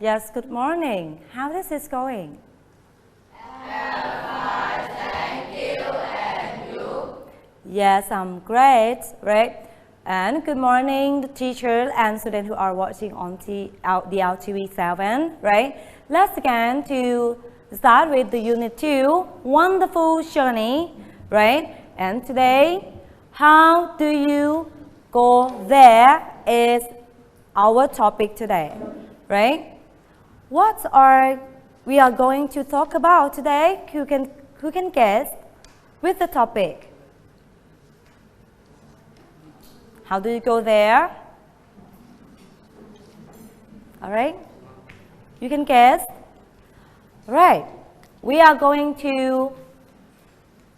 Yes, good morning. How is this going? Thank you, and you? Yes, I'm great, right? And good morning, the teacher and students who are watching on DLTV 7, right? Let's again to start with the Unit 2, Wonderful Journey, right? And today, how do you go there is our topic today, right? What are we are going to talk about today? Who can guess with the topic? How do you go there? All right, you can guess. Right, we are going to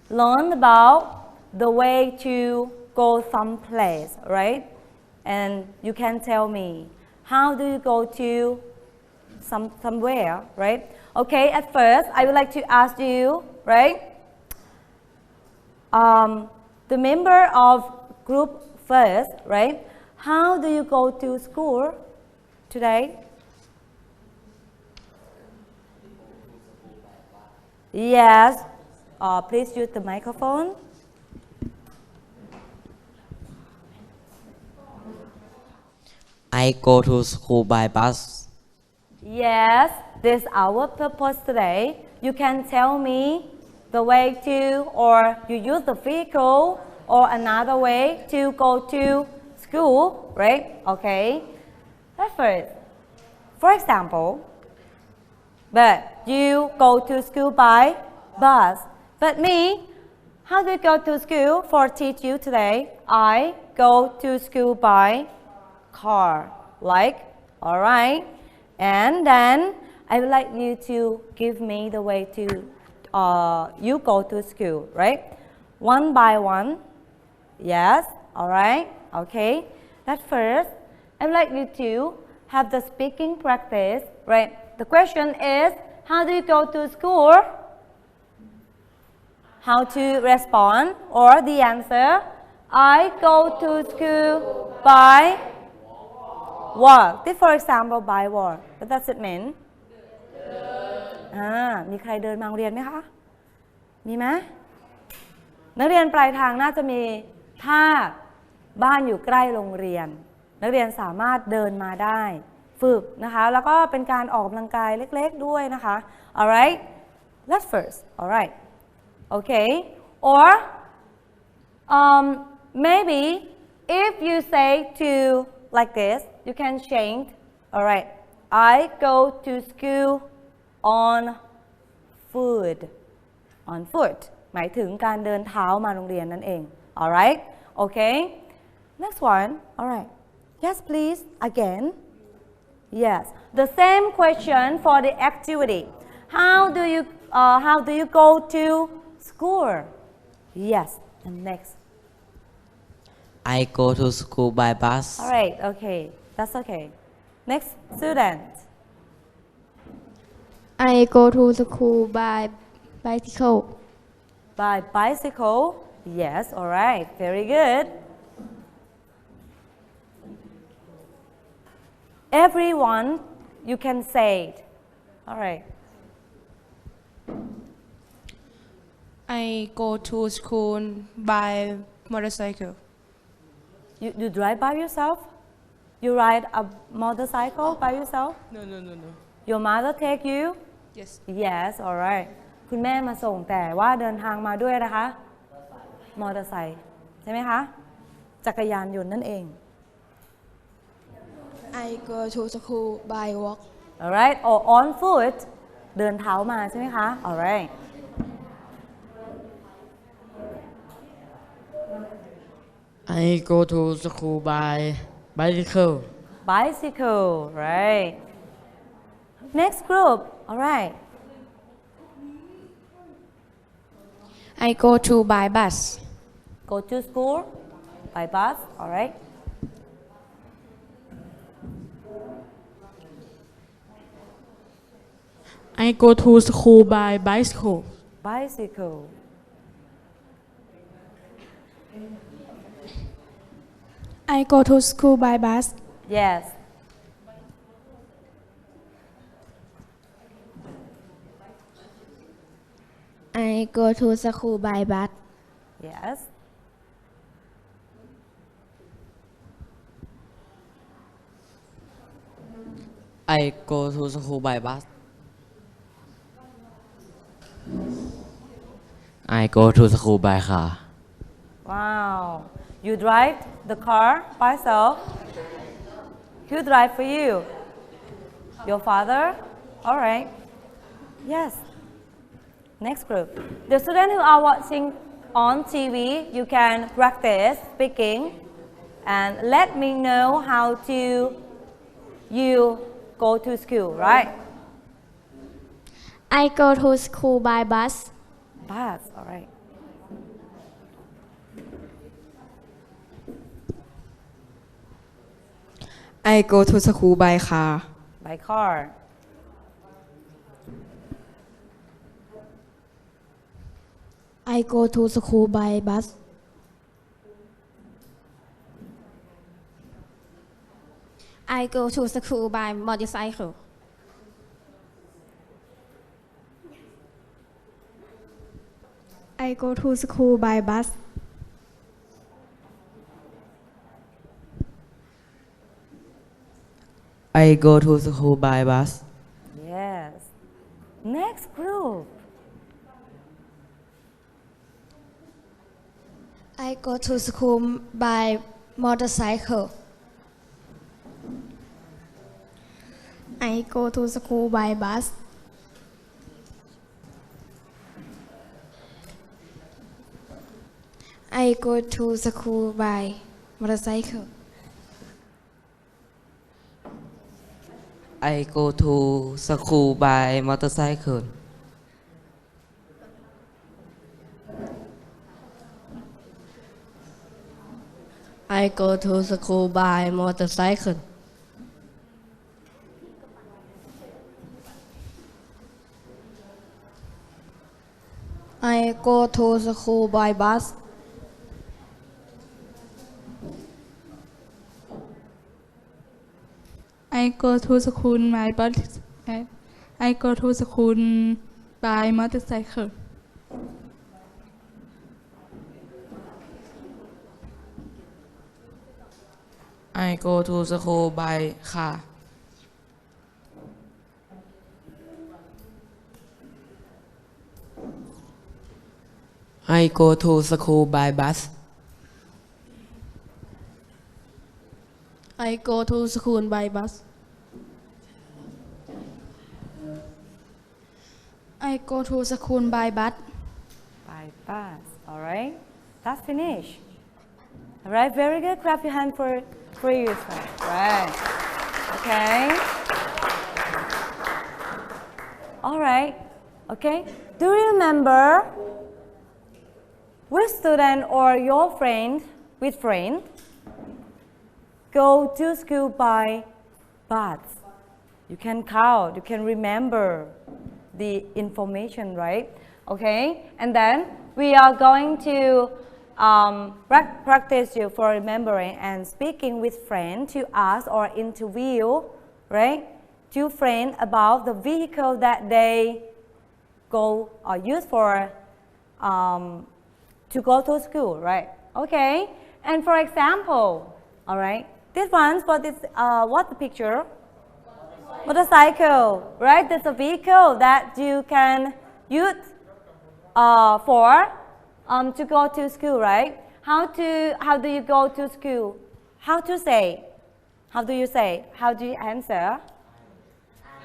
learn about the way to go someplace, right? And you can tell me, how do you go to somewhere, right? Okay, at first, I would like to ask you, right? The member of group first, right? How do you go to school today? Yes, please use the microphone. I go to school by bus. Yes, this is our purpose today. You can tell me the way to, or you use the vehicle, or another way to go to school, right? Okay. That's first. For example, but you go to school by bus. But me, how do you go to school for teach you today? I go to school by car, like, all right. And then I would like you to give me the way to you go to school, right? One by one. Yes, all right, okay. At first, I would like you to have the speaking practice, right? The question is, how do you go to school? How to respond, or the answer, I go to school by walk. This, for example, by walk. What does it mean? มีใครเดินมาโรงเรียนไหมคะ มีไหม นักเรียนปลายทางน่าจะมีถ้าบ้านอยู่ใกล้โรงเรียนนักเรียนสามารถเดินมาได้ฝึกนะคะแล้วก็เป็นการออกกำลังกายเล็กๆด้วยนะคะ alright let's first alright okay or maybe if you say to like this you can change alright I go to school on foot หมายถึงการเดินเท้ามาโรงเรียนนั่นเอง alright okay next one alright yes please again yes the same question for the activity how do you go to school yes and next I go to school by bus. alright okay that's okay next student I go to school by bicycle. By bicycle? Yes, alright, very good. Everyone, you can say it. Alright. I go to school by motorcycle. You drive by yourself? You ride a motorcycle by yourself? No. Your mother take you? Yes. Yes, alright. คุณแม่มาส่งแต่ว่าเดินทางมาด้วยนะคะ มอเตอร์ไซค์ใช่ไหมคะ จักรยานยนต์นั่นเอง I go to school by walk. alright or on foot เดินเท้ามาใช่ไหมคะ alright I go to school by bicycle. bicycle right next group alright I go to by bus. go to school by bus alright I go to school by bicycle. bicycle I go to school by bus. yes I go to school by bus. Yes. I go to school by bus. I go to school by car. Wow. You drive the car by yourself? Who drive for you? Your father? All right. Yes. Next group. The students who are watching on TV, you can practice speaking and let me know how to you go to school, right? I go to school by bus. Bus, all right. I go to school by car. By car. I go to school by bus. I go to school by motorcycle. I go to school by bus. I go to school by bus. Yes. Next group. I go to school by motorcycle. I go to school by bus. I go to school by motorcycle. I go to school by motorcycle. I go to school by motorcycle. I go to school by bus. I go to school by bus. I go to school by motorcycle. I go to school by car. I go to school by bus. I go to school by bus. I go to school by bus. By bus. All right. That's finished. All right. Very good. Clap your hand for yourself. Right. Okay. All right. Okay. Do you remember which student or your friend with friend go to school by bus? You can count. You can remember the information, right? Okay. And then we are going to practice you for remembering and speaking with friends to ask or interview, right? To friends about the vehicle that they go or use for to go to school, right? Okay. And for example, all right, this one, what's the picture? Motorcycle, right? That's a vehicle that you can use for to go to school, right? How do you go to school? How to say? How do you say? How do you answer?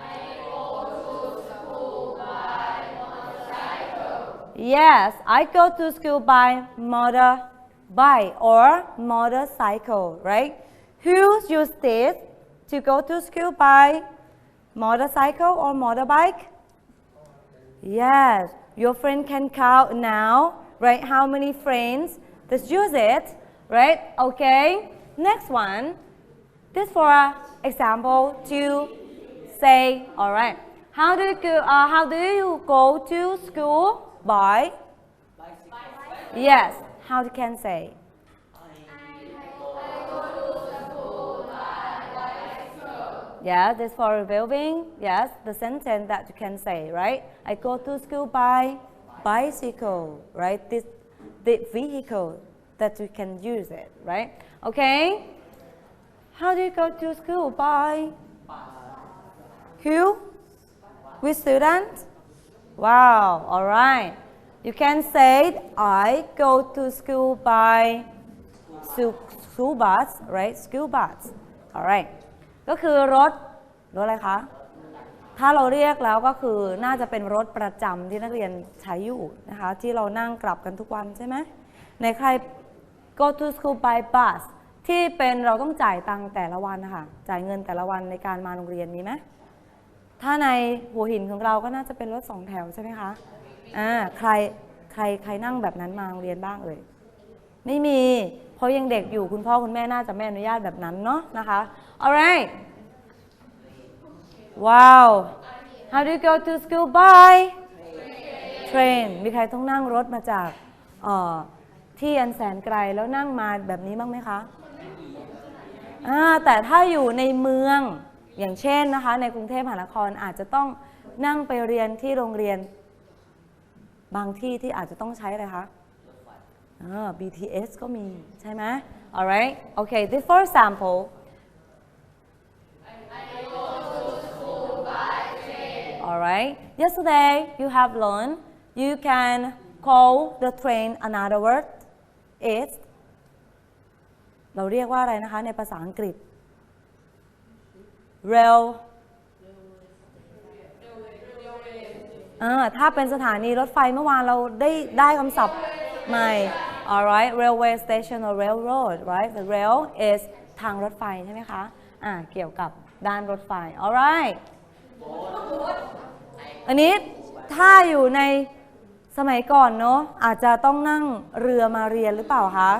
I go to school by motorcycle. Yes, I go to school by motorbike or motorcycle, right? Who use this to go to school by motorcycle or motorbike? Yes, your friend can count now, right? How many friends that use it, right? Okay, next one. This for example to say, all right. How do you go to school by? Yes, how you can say? Yeah, this for revolving. Yes, the sentence that you can say, right? I go to school by bicycle, right? The vehicle that you can use it, right? Okay. How do you go to school? By who? With students? Wow. All right. You can say I go to school by school bus, right? School bus. All right. ก็คือรถอะไรคะถ้าเราเรียกแล้วก็คือน่าจะเป็นรถประจำที่นักเรียนใช้อยู่นะคะที่เรานั่งกลับกันทุกวันใช่ไหมในใคร go to school by bus ที่เป็นเราต้องจ่ายตังค์แต่ละวันนะคะจ่ายเงินแต่ละวันในการมาโรงเรียนมีไหมถ้าในหัวหินของเราก็น่าจะเป็นรถ2 แถวใช่ไหมคะใครนั่งแบบนั้นมาโรงเรียนบ้างเอ่ยไม่มีเพราะยังเด็กอยู่คุณพ่อคุณแม่น่าจะไม่อนุญาตแบบนั้นเนาะนะคะ alright wow how do you go to school by train มีใครต้องนั่งรถมาจากที่อันแสนไกลแล้วนั่งมาแบบนี้บ้างไหมคะแต่ถ้าอยู่ในเมืองอย่างเช่นนะคะในกรุงเทพมหานครอาจจะต้องนั่งไปเรียนที่โรงเรียนบางที่ที่อาจจะต้องใช้อะไรคะBTS ก็มีใช่ไหม alright okay this for example alright yesterday you have learned you can call the train another word is เราเรียกว่าอะไรนะคะในภาษาอังกฤษ rail ถ้าเป็นสถานีรถไฟเมื่อวานเราได้คำศัพท์ใหม่ alright railway station or railroad right the rail is ทางรถไฟใช่ไหมคะเกี่ยวกับด้านรถไฟ alright อันนี้ถ้าอยู่ในสมัยก่อนเนาะอาจจะต้องนั่งเรือมาเรียนหรือเปล่าคะ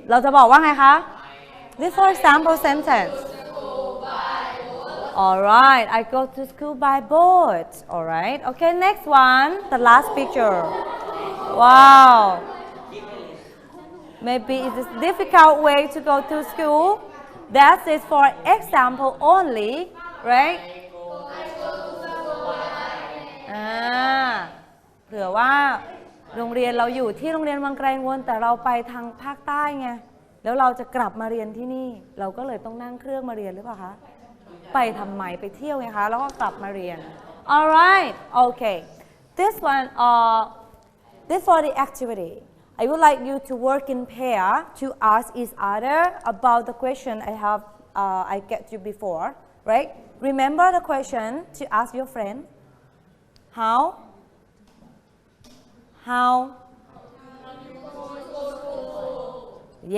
เราจะบอกว่าไงคะ this for example sentence alright I go to school by boat alright okay next one the last picture wow maybe it is difficult way to go to school that is for example only right เผื่อว่าโรงเรียนเราอยู่ที่โรงเรียนวังไกลวนแต่เราไปทางภาคใต้ไงแล้วเราจะกลับมาเรียนที่นี่เราก็เลยต้องนั่งเครื่องมาเรียนหรือเปล่าคะไปทำไมไปเที่ยวไงคะแล้วก็กลับมาเรียน alright okay this one this for the activity I would like you to work in pair to ask each other about the question I get you before right remember the question to ask your friend how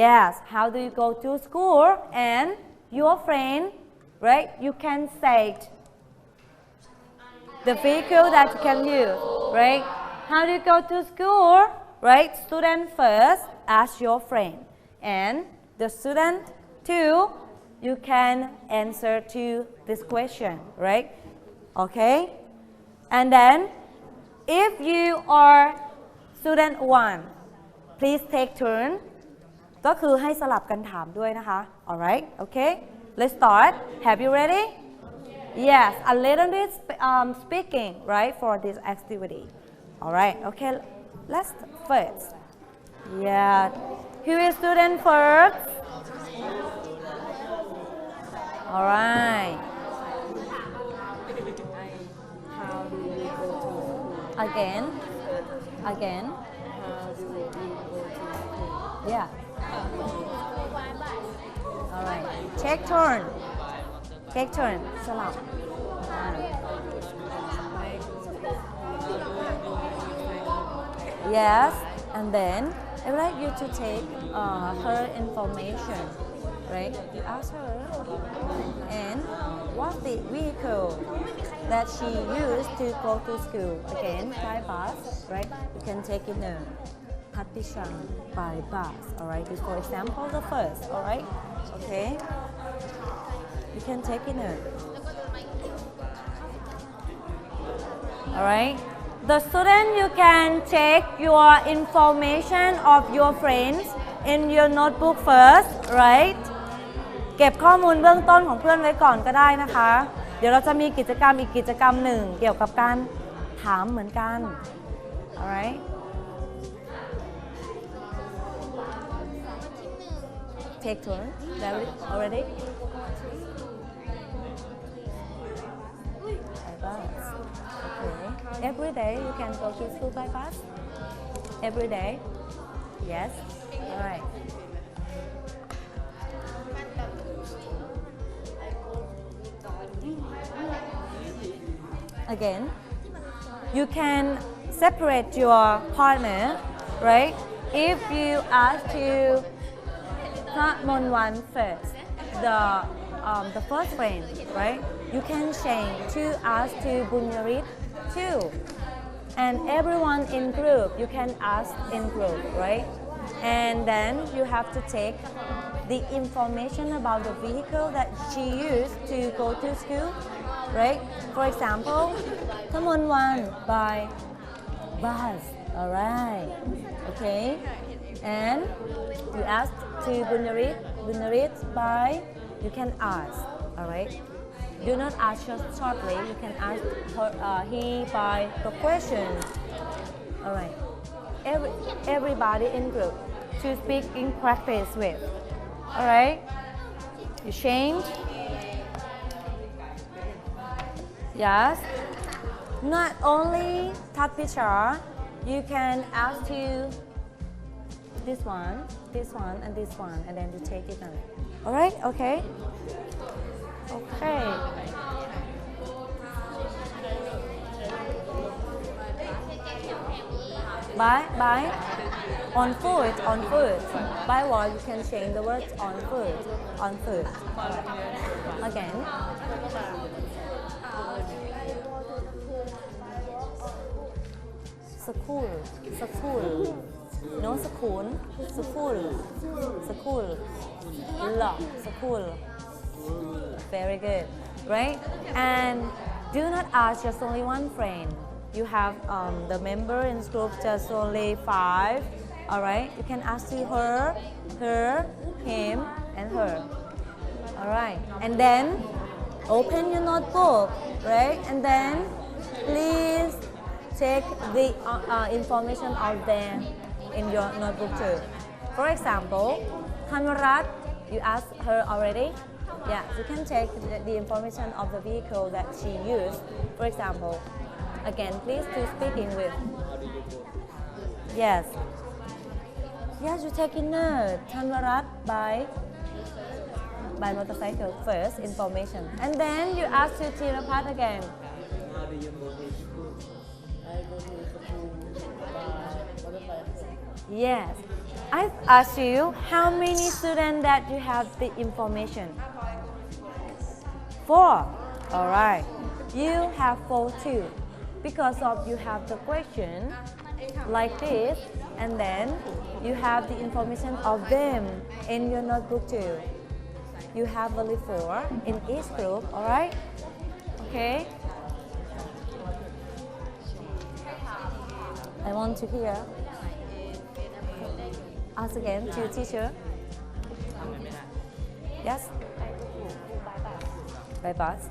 yes how do you go to school and your friend right you can say the vehicle that you can use right how do you go to school right student first ask your friend and the student too you can answer to this question right okay and then if you are student 1 please take turn ก็คือให้สลับกันถามด้วยนะคะ alright okay let's start have you ready yes a little bit speaking right for this activity alright okay let's first yeah who is student first alright how do you go to school again how do you go to school yeah alright take turn สลับyes and then I would like you to take her information right you ask her and what's the vehicle that she used to go to school again by bus right you can take it now Patishan by bus alright this for example the first alright okay you can take it now alright the student you can take your information of your friends in your notebook first right เก็บข้อมูลเบื้องต้นของเพื่อนไว้ก่อนก็ได้นะคะเดี๋ยวเราจะมีกิจกรรมอีกกิจกรรมหนึ่งเกี่ยวกับการ ถามเหมือนกัน alright take turn already by bus okay every day you can go to school by bus every day yes alright again you can separate your partner right if you ask to Mon1 first the first friend right you can change to ask to Bunyarit too and everyone in group you can ask in group right and then you have to take the information about the vehicle that she used to go to school right for example Mon1 by bus alright okay and you ask to Bunyarit by you can ask alright do not ask just shortly you can ask he by the question alright everybody in group to speak in practice with alright you change yes not only top picture you can ask to this one and this one and then you take it on alright okay by on foot by what you can change the words on foot again school no school very good right and do not ask just only one friend you have the member in group just only 5 alright you can ask to her him and her alright and then open your notebook right and then please take the information of them in your notebook too. For example, Hanwarat, you asked her already. Yeah, you can take the information of the vehicle that she used. For example, again, please to speaking with. Yes. Yes, you take in Hanwarat by motorcycle first information, and then you ask to Thirapat again. Yes, I've asked you how many students that you have the information. 4. All right, you have 4 too, because of you have the question like this, and then you have the information of them in your notebook too. You have only 4 in each group. All right, okay. I want to hear. Ask again to teacher. Yes? By bus.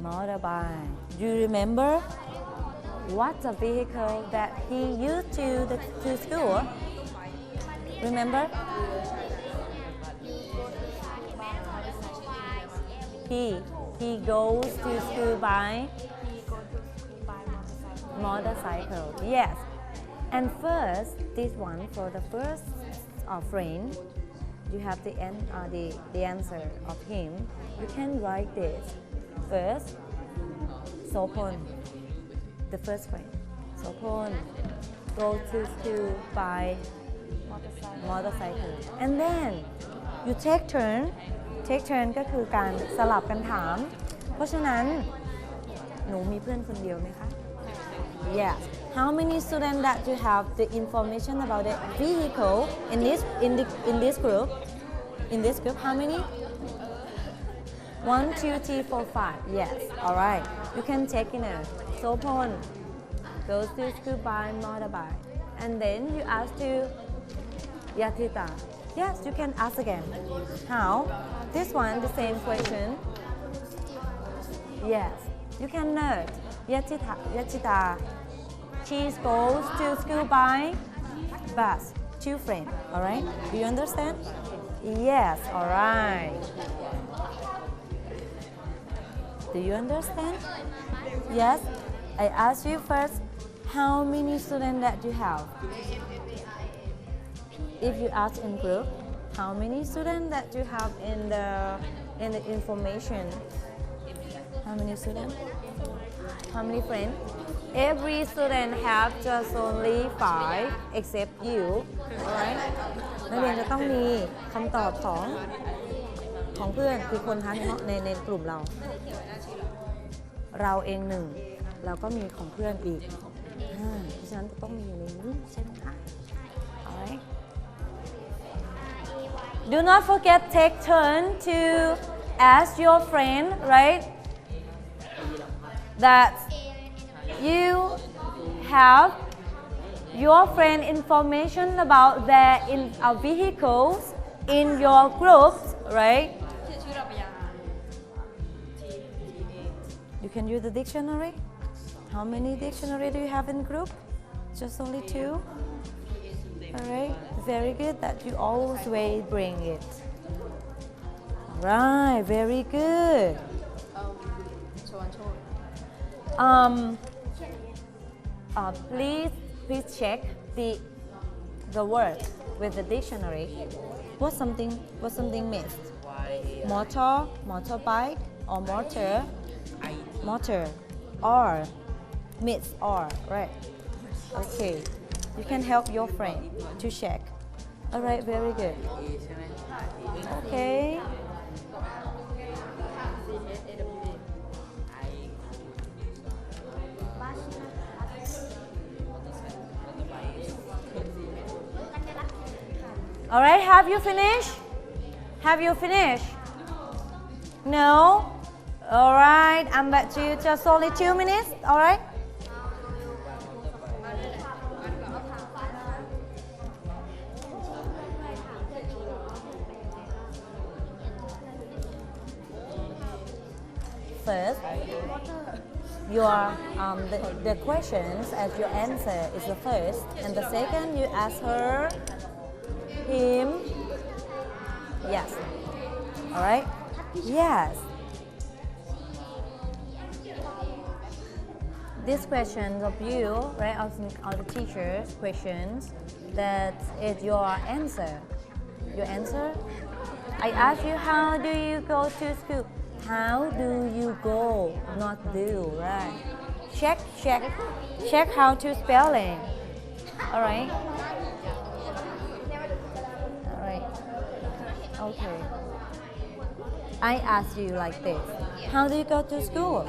Motorbike. Do you remember what's the vehicle that he used to school? Remember? He goes to school by motorcycle. Yes. And first, this one for the first friend, you have the answer of him. You can write this. First, Sopon, the first friend. Sopon, go to school by motorcycle. And then you take turn. Take turn ก็คือการสลับกันถาม เพราะฉะนั้นหนูมีเพื่อนคนเดียวไหมคะ Yes. How many students that you have the information about the vehicle in this group? In this group, how many? 1, 2, 3, 4, 5. Yes. All right. You can take in a Sopon goes to school by motorbike, and then you ask to Yatita. Yes, you can ask again. How? This one, the same question. Yes, you can note. Yachita. She goes to school by bus. 2 friends. All right. Do you understand? Yes. All right. Do you understand? Yes. I ask you first. How many students that you have? If you ask in group, how many students that you have in the information? How many students? How many friends? Every student have just only 5 except you. Alright? นักเรียนจะต้องมีคำตอบของเพื่อนคือคนทั้งในกลุ่มเรา เราเองหนึ่งเราก็มีของเพื่อนอีกเพราะฉะนั้นต้องมีอยู่ในนี้ใช่ไหมคะ Alright? Do not forget take turn to ask your friend, right? That you have your friend information about their vehicles in your groups, right? You can use the dictionary. How many dictionary do you have in group? Just only 2? Alright, very good that you always bring it. Right, very good. Please check the word with the dictionary. What's something missed? Motor, motorbike, or motor, or missed or right? Okay. You can help your friend to check. Alright, very good. Okay. Alright, have you finished? Have you finished? No? Alright, I'm back to you just only 2 minutes, alright? First, the questions as your answer is the first, and the second you ask her, him, yes, all right, yes. These questions of you, right, of the teacher's questions, that is your answer. Your answer. I ask you, how do you go to school? How do you go? Not do, right? Check how to spelling. All right. All right. Okay. I ask you like this. How do you go to school?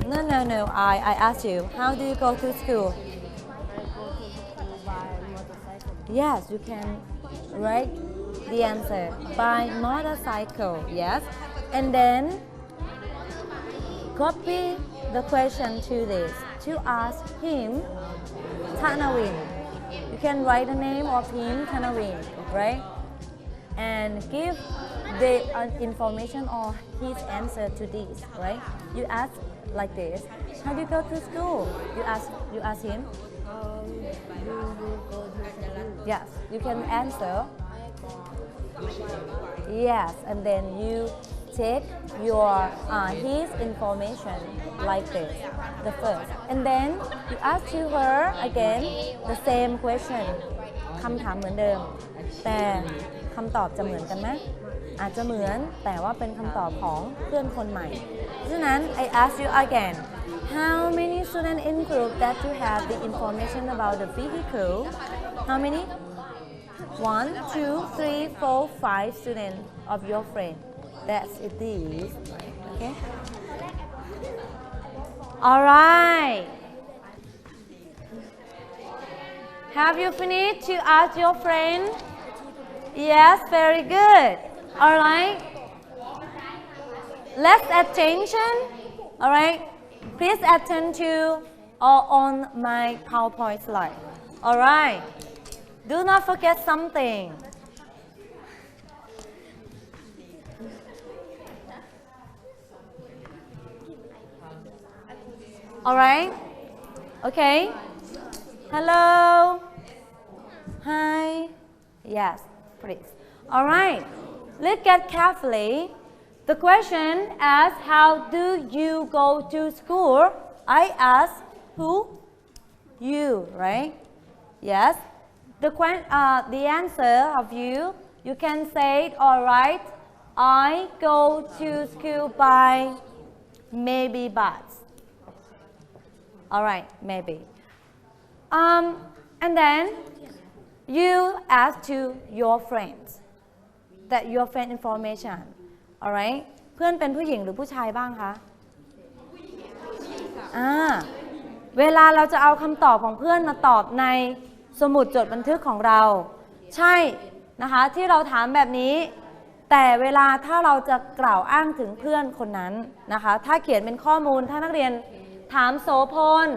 No. I ask you. How do you go to school? Yes, you can write the answer by motorcycle. Yes, and then copy the question to this to ask him, Tanawin. You can write the name of him, Tanawin, right? And give the information or his answer to this, right? You ask like this. How do you go to school? You ask him. Yes, you can answer. Yes, and then you take your his information like this, the first, and then you ask to her again the same question. คำถามเหมือนเดิมแต่คำตอบจะเหมือนกันไหมอาจจะเหมือนแต่ว่าเป็นคำตอบของเพื่อนคนใหม่ฉะนั้น I ask you again how many students in group that you have the information about the vehicle how many 1 2 3 4 5 students of your friend that's it is okay all right have you finished to ask your friend yes very good all right let's attention all right please attend to on my PowerPoint slide all right do not forget something Alright? Okay? Hello? Hi? Yes, please. Alright. Look at carefully. The question asks, how do you go to school? I ask, who? You, right? Yes. The answer of you can say it or write, I go to school by maybe bus. Alright, maybe. And then you ask to your friends that your friend information. Alright? เพื่อนเป็นผู้หญิงหรือผู้ชายบ้างคะเวลาเราจะเอาคำตอบของเพื่อนมาตอบในสมุดจดบันทึกของเราใช่นะคะที่เราถามแบบนี้แต่เวลาถ้าเราจะกล่าวอ้างถึงเพื่อนคนนั้นนะคะถ้าเขียนเป็นข้อมูลถ้านักเรียนถามโสพล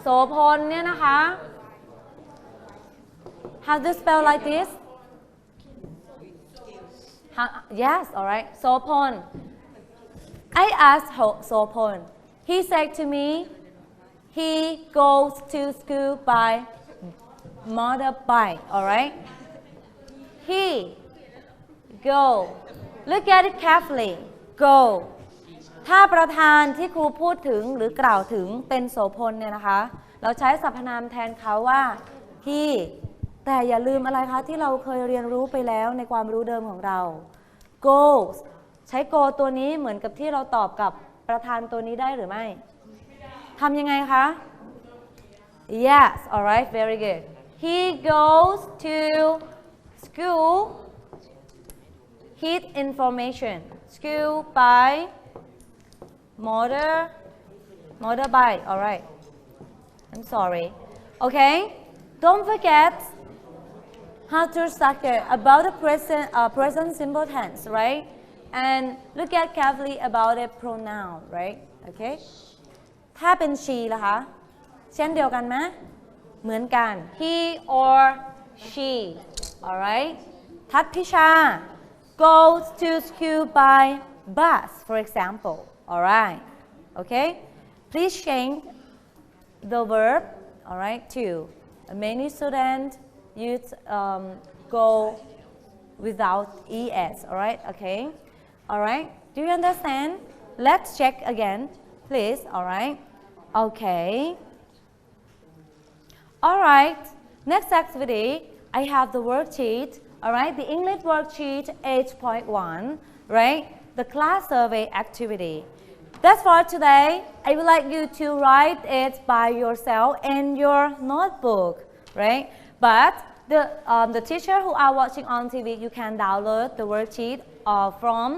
โสพลเนี่ยนะคะ How do you spell like this? Yes, alright. Sopon. I asked Sopon. He said to me, he goes to school by motorbike, alright? He go. Look at it carefully. Go. ถ้าประธานที่ครูพูดถึงหรือกล่าวถึงเป็นโสพลเนี่ยนะคะเราใช้สรรพนามแทนเขาว่า he แต่อย่าลืมอะไรคะที่เราเคยเรียนรู้ไปแล้วในความรู้เดิมของเรา goes ใช้ go ตัวนี้เหมือนกับที่เราตอบกับประธานตัวนี้ได้หรือไม่ทำยังไงคะ yes alright very good he goes to school his information school by motorbike alright I'm sorry okay don't forget how to study about the present simple tense, right? And look at carefully about the pronoun, right? Okay? ถ้าเป็น she ล่ะคะเช่นเดียวกันไหมเหมือนกัน he or she, alright? ทัศพิชา goes to school by bus, for example, alright? Okay? Please change the verb, alright, to many students you go without es, alright? Okay, alright. Do you understand? Let's check again, please. Alright. Okay. Alright. Next activity, I have the worksheet. Alright, the English worksheet 8.1, right? The class survey activity. That's for today. I would like you to write it by yourself in your notebook, right? But the teacher who are watching on TV, you can download the worksheet from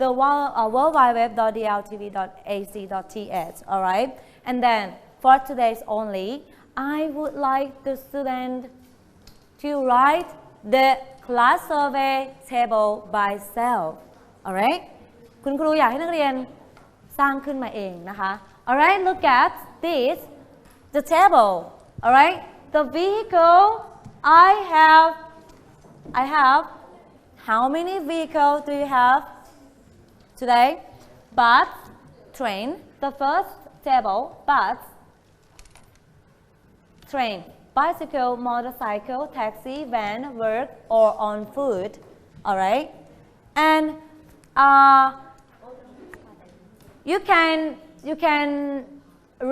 the worldwideweb.dltv.ac.th, all right? And then for today's only, I would like the student to write the class survey table by self, all right? คุณครูอยากให้นักเรียนสร้างขึ้นมาเองนะคะ all right? Look at this, the table, all right? The vehicle I have how many vehicles do you have today? Bus, train, the first table, bus, train, bicycle, motorcycle, taxi, van, work, or on foot, alright? And you can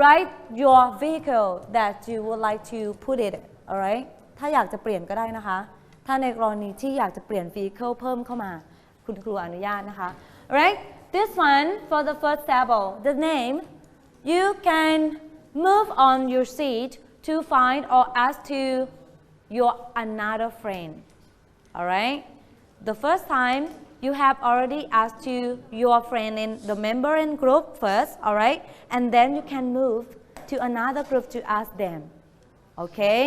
write your vehicle that you would like to put it, alright? ถ้าอยากจะเปลี่ยนก็ได้นะคะถ้าในกรณีที่อยากจะเปลี่ยน vehicle เพิ่มเข้ามาคุณครูอนุญาตนะคะ right this one for the first table the name you can move on your seat to find or ask to your another friend alright the first time you have already asked to your friend in the member in group first alright and then you can move to another group to ask them okay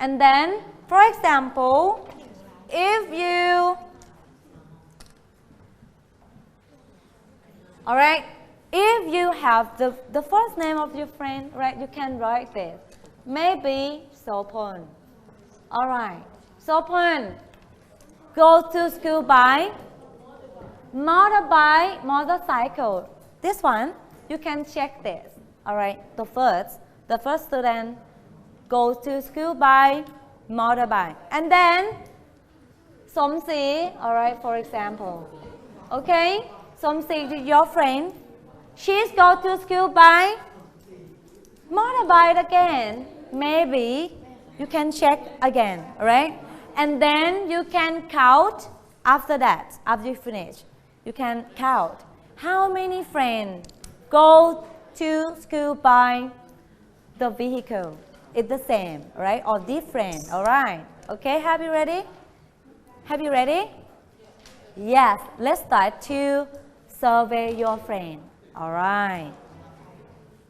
and then for example if you alright if you have the first name of your friend right you can write this maybe Sopon alright Sopon goes to school by motorbike motorcycle this one you can check this. All right. The first student goes to school by motorbike, and then Somsi, all right, for example, okay, Somsi, your friend, she's go to school by motorbike again. Maybe you can check again, all right, and then you can count after that. After you finish, you can count how many friends go to school by the vehicle. It's the same, right, or different, all right, okay, have you ready? Have you ready? Yes, let's start to survey your friend. Alright.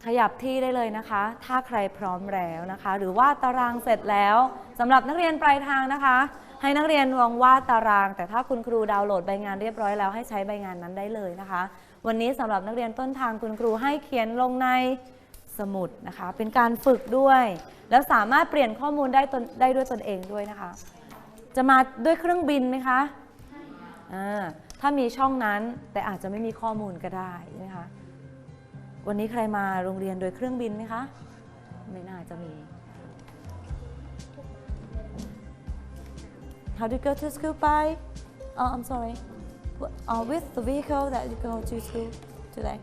ขยับที่ได้เลยนะคะถ้าใครพร้อมแล้วนะคะหรือวาดตารางเสร็จแล้วสำหรับนักเรียนปลายทางนะคะให้นักเรียนลองวาดตารางแต่ถ้าคุณครูดาวน์โหลดใบงานเรียบร้อยแล้วให้ใช้ใบงานนั้นได้เลยนะคะวันนี้สำหรับนักเรียนต้นทางคุณครูให้เขียนลงในสมุดนะคะเป็นการฝึกด้วยแล้วสามารถเปลี่ยนข้อมูลได้ด้วยตนเองด้วยนะคะจะมาด้วยเครื่องบินไหมคะถ้ามีช่องนั้นแต่อาจจะไม่มีข้อมูลก็ได้นะคะวันนี้ใครมาโรงเรียนโดยเครื่องบินไหมคะไม่น่าจะมี How do you go to school by? Oh, I'm sorry. With the vehicle that you go to school today.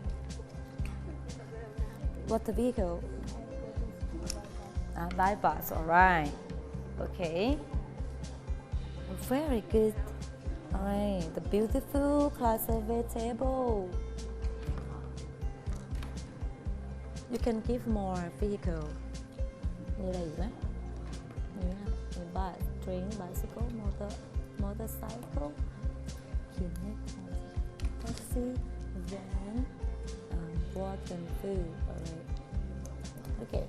What's the vehicle? By bus. All right. Okay. Very good. All right. The beautiful classified table. You can give more vehicle. มีอะไรอีกไหมมีบัส train bicycle motorcycle เขียนให้พอ taxi van walk and food. Alright. Okay.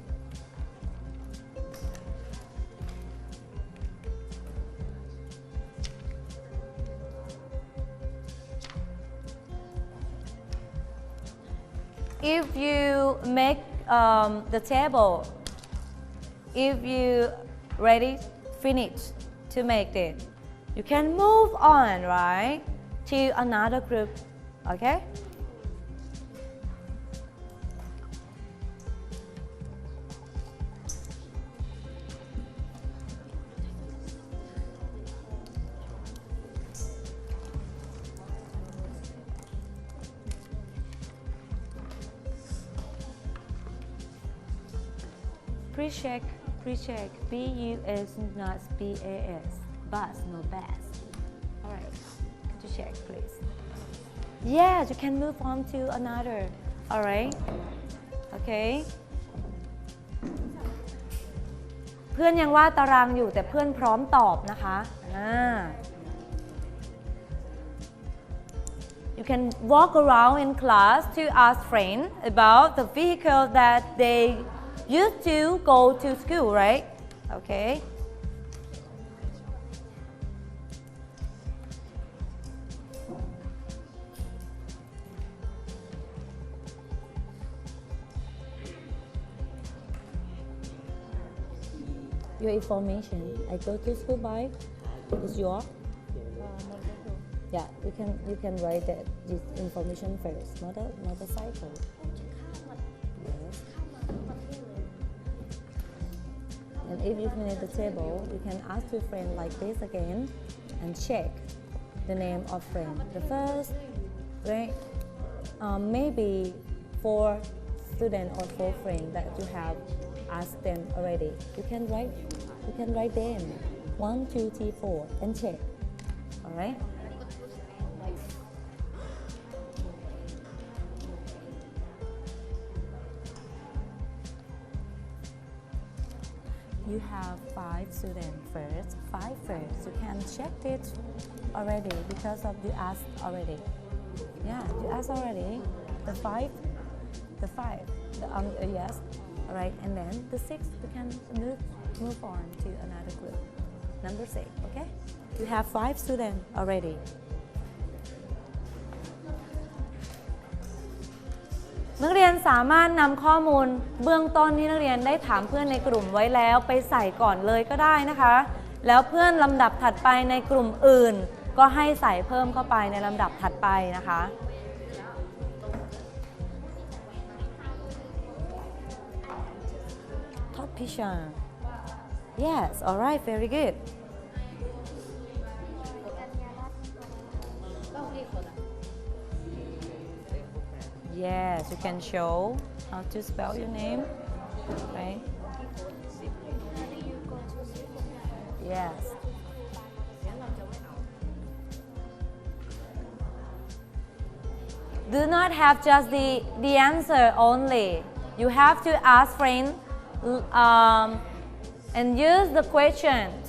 If you make the table, if you ready, finish to make it, you can move on, right, to another group, okay? Pre-check, B-U-S, not B-A-S, bus, no bass. Alright, could you check please? Yes, you can move on to another, alright, okay. เพื่อนยังวาดตารางอยู่แต่เพื่อนพร้อมตอบนะคะ You can walk around in class to ask friends about the vehicle that they used to go to school, right? Okay. Your information. I go to school by. Is your? Yeah, you can write that this information first. Motorcycle. Yes. And if you finish the table, you can ask your friend like this again and check the name of friend. The first, right? Maybe 4 students or 4 friends that you have asked them already. You can write them 1, 2, 3, 4 and check. All right. You have 5 students first, 5 first. You can check it already because of you asked already. Yeah, you asked already. The 5. Yes. All right, and then the 6. You can move on to another group. Number 6. Okay. You have 5 students already. นักเรียนสามารถนำข้อมูลเบื้องต้นที่นักเรียนได้ถามเพื่อนในกลุ่มไว้แล้วไปใส่ก่อนเลยก็ได้นะคะแล้วเพื่อนลำดับถัดไปในกลุ่มอื่นก็ให้ใส่เพิ่มเข้าไปในลำดับถัดไปนะคะ Pishan. Yes, all right, very good. Yes, you can show how to spell your name, right? Yes. Do not have just the answer only. You have to ask friends and use the questions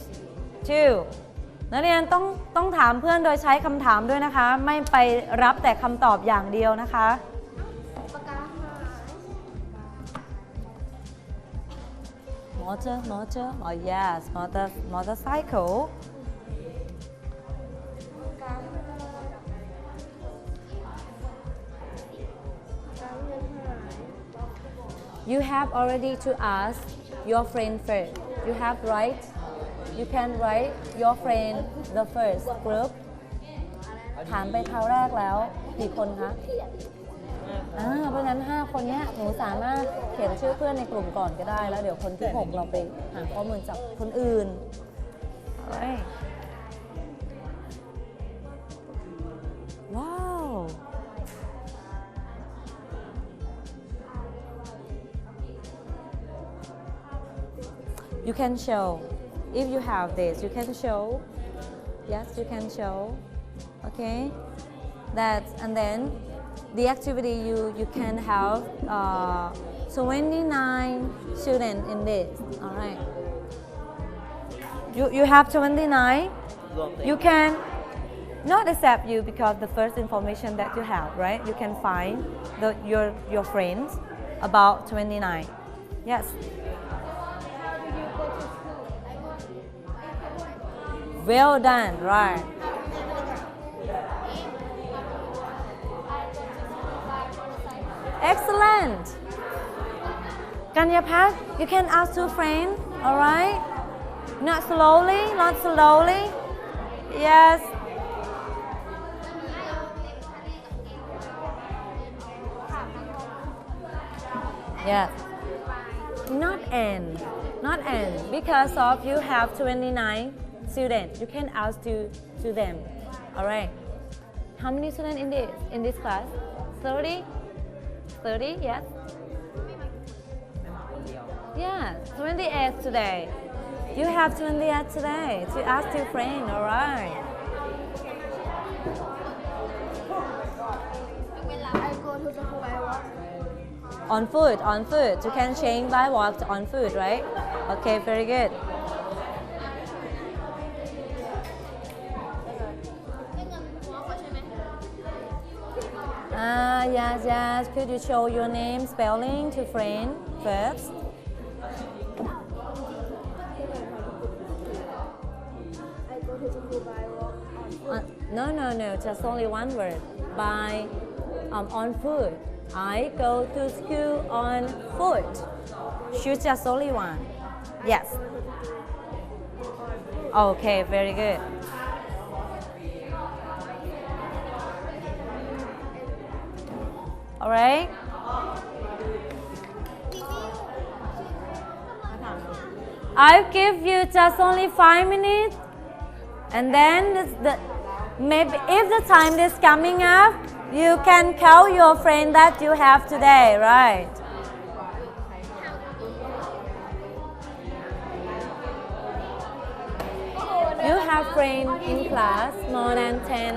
too. นักเรียนต้องถามเพื่อนโดยใช้คำถามด้วยนะคะ ไม่ไปรับแต่คำตอบอย่างเดียวนะคะ Motor. Oh yes, motorcycle. You have already to ask your friend first. You have right. You can write your friend the first group. ถามไปคราวแรกแล้วกี่คนคะเพราะฉะนั้น5คนนี้หนูสามารถเขียนชื่อเพื่อนในกลุ่มก่อนก็ได้แล้วเดี๋ยวคนที่6เราไปหาข้อมูลจากคนอื่น Alright. Wow. You can show. If you have this, you can show. Yes, you can show. Okay. And then the activity you can have 29 students in this. All right. You have 29. You can not accept you because the first information that you have, right? You can find your friends about 29. Yes. Well done, right? Excellent. Kanyapat, you can ask two friends, all right? Not slowly. Yes. Yes. Not end. Because of you have 29 students. You can ask to them. All right. How many students in this class? 30? 30, yes? Yeah, 28 today. You have 28 today to ask your friend, all right? I go to the school by walk. On foot. You can change by walk to on foot, right? Okay, very good. Yes. Could you show your name spelling to friend first? I go to the school by walk on foot. No. Just only one word. By on foot. I go to school on foot. Choose just only one. Yes. Okay, very good. All right. I'll give you just only 5 minutes, and then maybe if the time is coming up, you can call your friend that you have today, right? You have friends in class more than 10,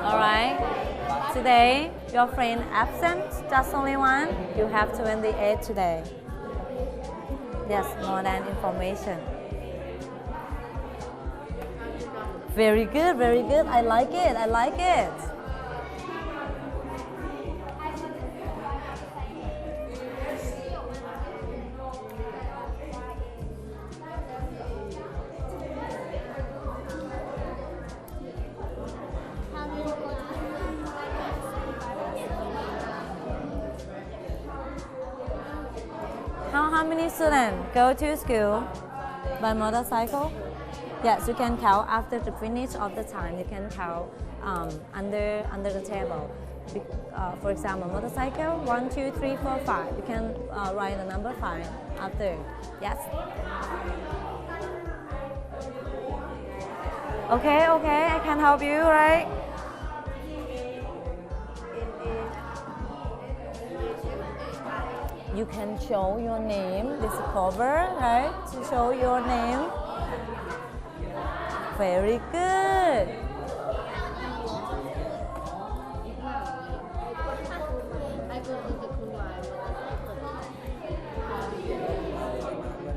all right? Today, your friend absent, just only one. You have 28 today. Yes, more than information. Very good. I like it. How many students go to school by motorcycle? Yes, you can count after the finish of the time. You can count under the table. For example, motorcycle 1, 2, 3, 4, 5. You can write the number 5 after yes okay I can help you right you can show your name this cover right to show your name very good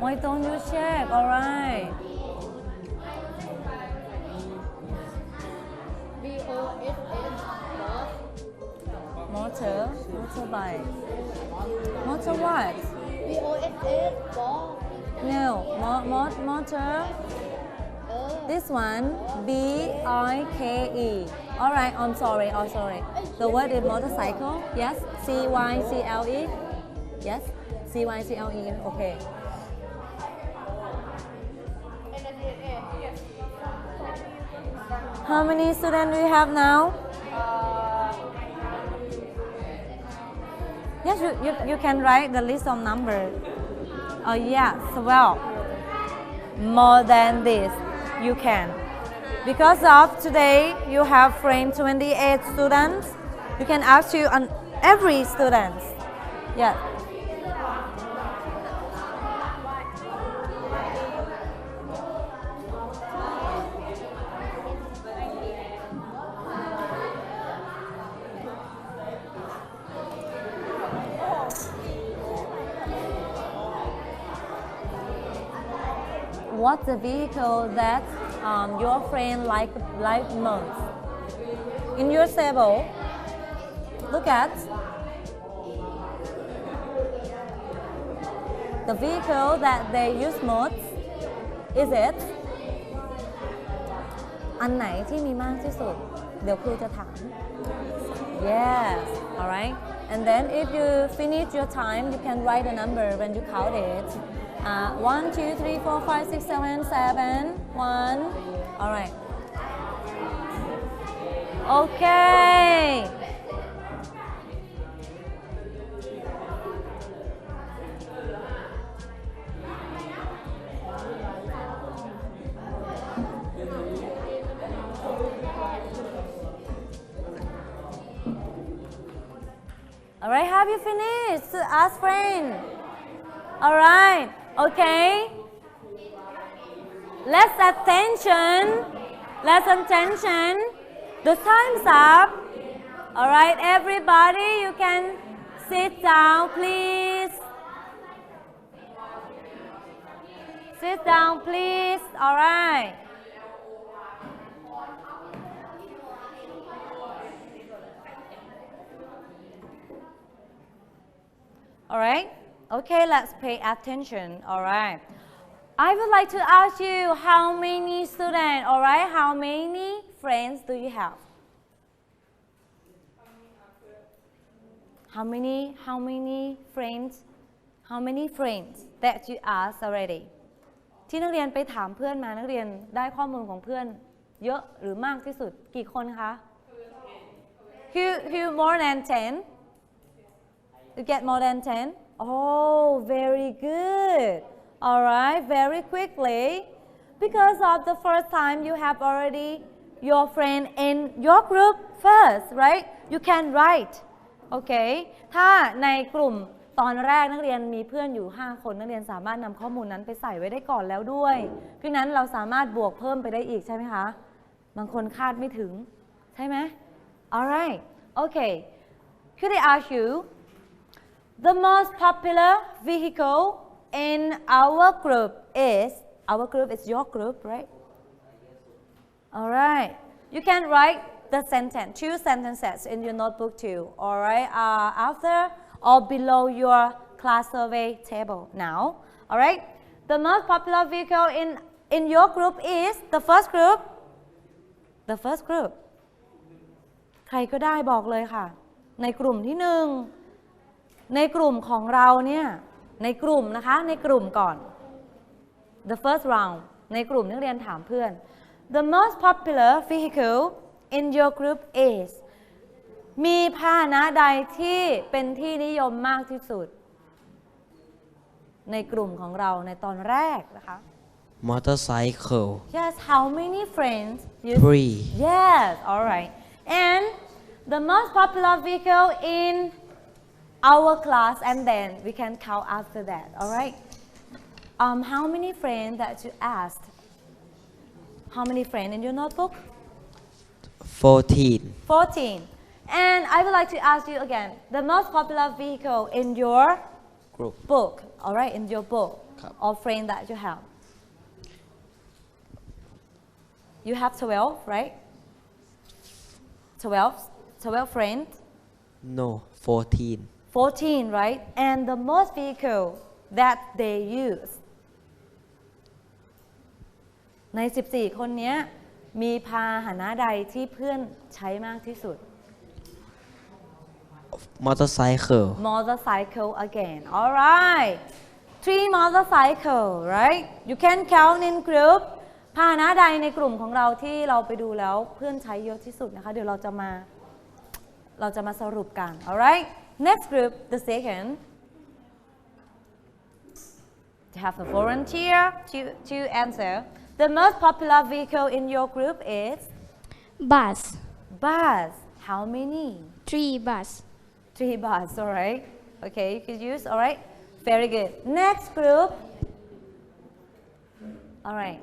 why don't you check alright motorbike motor what no motor this one BIKE alright I'm sorry the word is motorcycle yes CYCLE yes CYCLE okay how many students do you have now yes you can write the list of numbers oh yeah 12 more than this you can because of today you have friend 28 students you can ask you on every student yeah what's the vehicle that your friend like most in your table look at the vehicle that they use most is it อันไหนที่มีมากที่สุดเดี๋ยวครูจะถาม yes alright and then if you finish your time you can write a number when you count it 1 2 3 4 5 6 7 7 1 alright okay alright have you finished ask friend alright okay let's attention the time's up alright everybody you can sit down please sit down please alright alright okay let's pay attention alright I would like to ask you how many students, alright? How many friends do you have? How many friends? How many friends that you asked already? ที่นักเรียนไปถามเพื่อนมานักเรียนได้ข้อมูลของเพื่อนเยอะหรือมากที่สุดกี่คนคะ You more than 10? You get more than 10? Oh, very good. Alright, very quickly. Because of the first time you have already your friend in your group first, right? You can write. Okay. ถ้าในกลุ่มตอนแรกนักเรียนมีเพื่อนอยู่5คนนักเรียนสามารถนำข้อมูลนั้นไปใส่ไว้ได้ก่อนแล้วด้วยเพราะนั้นเราสามารถบวกเพิ่มไปได้อีกใช่ไหมคะบางคนคาดไม่ถึงใช่ไหม Alright. Okay. Could I ask you the most popular vehicle in our group is your group, right? Alright. You can write the sentence, 2 sentences in your notebook too. Alright. After or below your class survey table now. Alright. The most popular vehicle in your group is the first group. The first group. ใครก็ได้บอกเลยค่ะในกลุ่มที่1ในกลุ่มของเราเนี่ยในกลุ่มนะคะในกลุ่มก่อน the first round ในกลุ่มนักเรียนถามเพื่อน the most popular vehicle in your group is มีพาหนะใดที่เป็นที่นิยมมากที่สุด ในกลุ่มของเราในตอนแรกนะคะ motorcycle Yes how many friends you three Yes all right and the most popular vehicle in our class and then we can count after that all right how many friends that you asked how many friends in your notebook 14 14 and I would like to ask you again the most popular vehicle in your group book all right in your book ครับ or friend that you have you have 12 right 12 friends no 14 14 right and the most vehicle that they use ใน 14 คนนี้มีพาหนะใดที่เพื่อนใช้มากที่สุด motorcycle motorcycle again all right 3 motorcycle right you can count in group พาหนะใดในกลุ่มของเราที่เราไปดูแล้วเพื่อนใช้เยอะที่สุดนะคะเดี๋ยวเราจะมาสรุปกัน all right next group the second to have a volunteer to answer the most popular vehicle in your group is bus bus how many 3 bus 3 bus all right okay you can use all right very good next group all right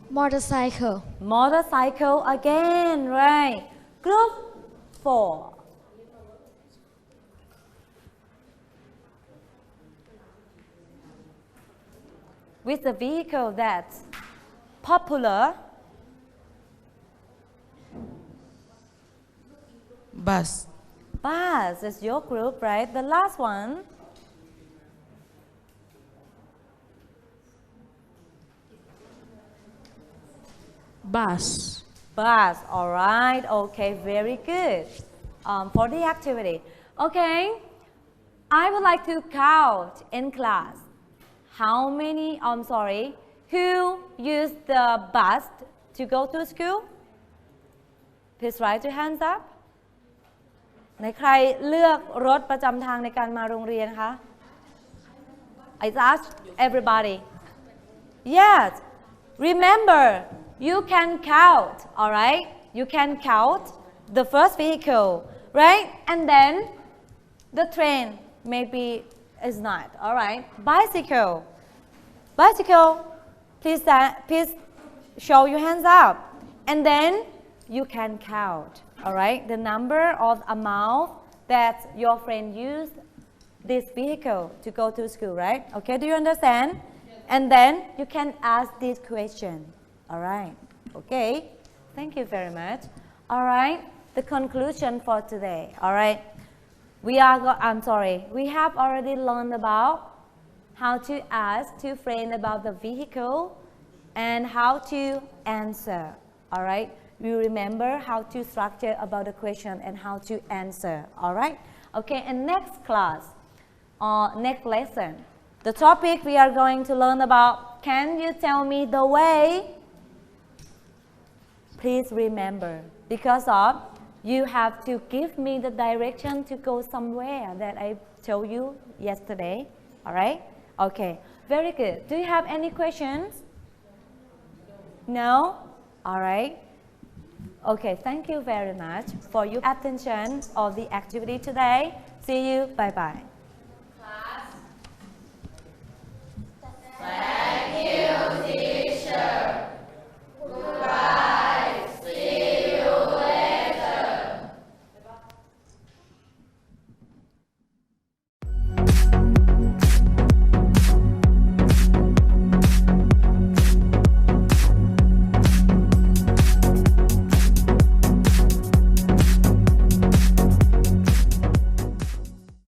motorcycle motorcycle again right group 4 with the vehicle that's popular bus bus is your group right the last one bus bus all right okay very good for the activity okay I would like to count in class how many I'm sorry who used the bus to go to school please raise your hands up ในใครเลือกรถประจำทางในการมาโรงเรียนคะ I ask everybody yes remember you can count all right you can count the first vehicle right and then the train maybe is not all right bicycle please show your hands up and then you can count all right the number of amount that your friend used this vehicle to go to school right okay do you understand and then you can ask this question all right okay thank you very much all right the conclusion for today all right we have already learned about how to ask to friends about the vehicle and how to answer all right we remember how to structure about the question and how to answer all right okay and next class next lesson the topic we are going to learn about can you tell me the way please remember because of you have to give me the direction to go somewhere that I told you yesterday all right okay very good do you have any questions no all right okay thank you very much for your attention of the activity today see you bye bye